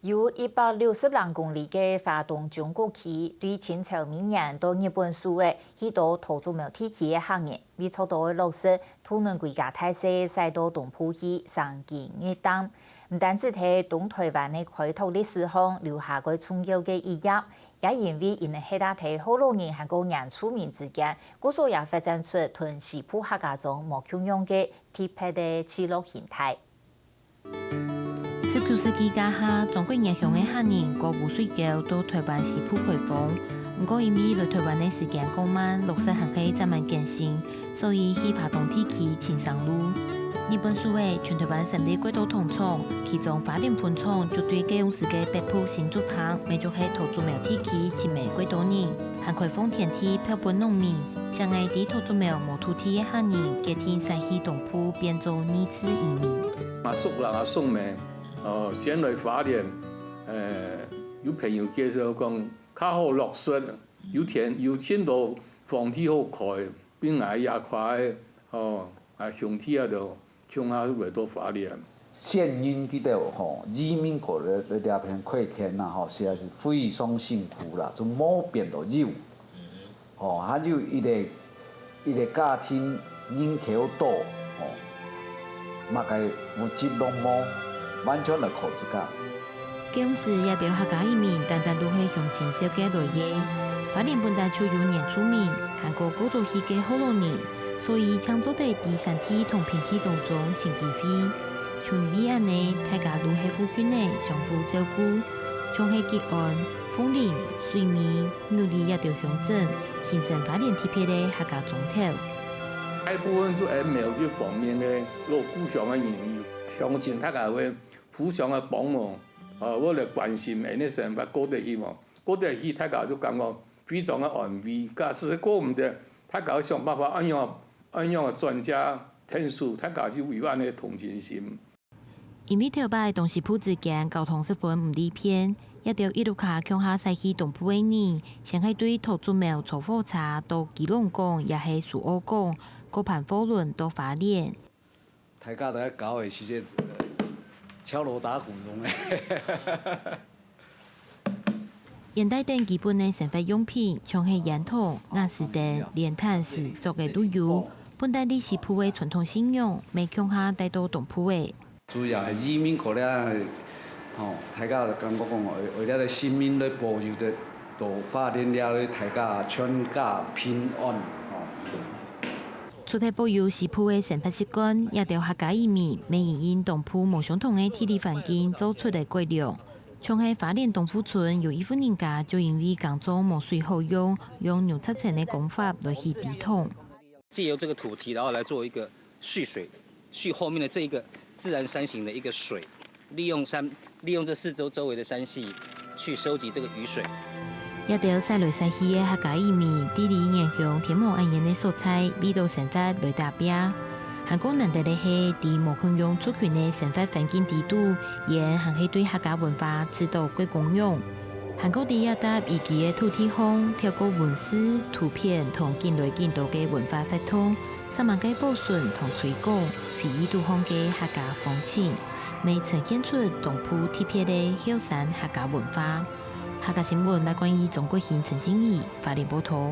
由160万公里的华东中国区，对清朝明年到日本输的许多土著苗体系的行业，未初到的落实土门国家体制，使到东埔区上进一档。唔单止替东台湾的开拓历史上留下过重要的一页，也因为因喺大替好多人和个原住民之间，故所也发展出屯西部客家中无共用的特别的记录形态。19世纪加下，中国沿乡的客人过无水沟到台湾西部开放，不过因为来台湾的时间过慢，落实还可暂慢更新，所以去华东地区请上路。日本属为全台湾3地轨道通厂，其中发电分厂就对借用时的北埔新竹塘，未足系土著苗地区前面轨道人，还开放天梯漂本农民，将爱地土著苗无土地的客人，隔天西去东埔变做二次移民。叔人送命，先来花莲，有朋友介绍讲，较好落实，有见到房体好开，边挨也快，乡体就乡下来到花莲。现因记得移民过来这片块田呐，实在是非常辛苦啦，就冇变到有，还有一个家庭人口多，嘛个物质拢冇，完全来靠自家。公司也对客家移民单单都系乡亲小家来嘅，花莲本来就有原住民，韩国古早起嘅好多人，所以抢做在第三梯同平梯当中请机会。像因为安尼，大家都系附近嘅相互照顾，像系吉安、凤林、水面、牛里也条乡镇，形成花莲特别嘅客家总头。大部分就喺苗这方面嘅攞故乡嘅言语，乡亲大家會互相嘅幫忙，我嚟關心人嘅生活過得去嘛，過得去大家都感覺非常嘅安慰。假使過唔得，大家想辦法按樣嘅專家聽數，大家就有安嘅同情心。因為頭擺東西鋪之間交通十分唔利便，一條一路卡向下駛去東埔嘅人，先係對土著苗坐火車到基隆港，也係蘇澳港。高盤貨輪到花蓮，大家都喺搞嘅時節，敲鑼打鼓中嘅。現代等基本嘅生活用品，像係煙筒、瓦斯燈、連炭時做嘅都有。本地歷史鋪嘅傳統信仰，未向下帶到東埔嘅。主要係移民過嚟，大家感覺講為咗生命嚟保佑嘅，到花蓮了，大家全家平安。除咗保佑西埔嘅生活習慣，也對客家移民未因東埔無相同嘅地理環境做出嚟改良。像係花蓮東富村有一戶人家就因為工作無水好用，用牛插層嘅工法來去比桶。借由這個土堤，然後來做一個蓄水，蓄後面的這一個自然山形的一個水，利用這四周圍的山系去收集這個雨水。也到西來西去嘅客家移民，地理影響天無安然嘅素材，味道生活來達標。韓國難得嘅係，喺無共用族群嘅生活環境地度，也還係對客家文化指導歸公用。韓國地也搭以其嘅土地方，透過文字、圖片同見來見到嘅文化發通，3萬個保存同推廣，非異度方嘅客家風情，未呈現出東埔特別嘅後山客家文化。客家新聞來關於中國縣陳信義花蓮報道。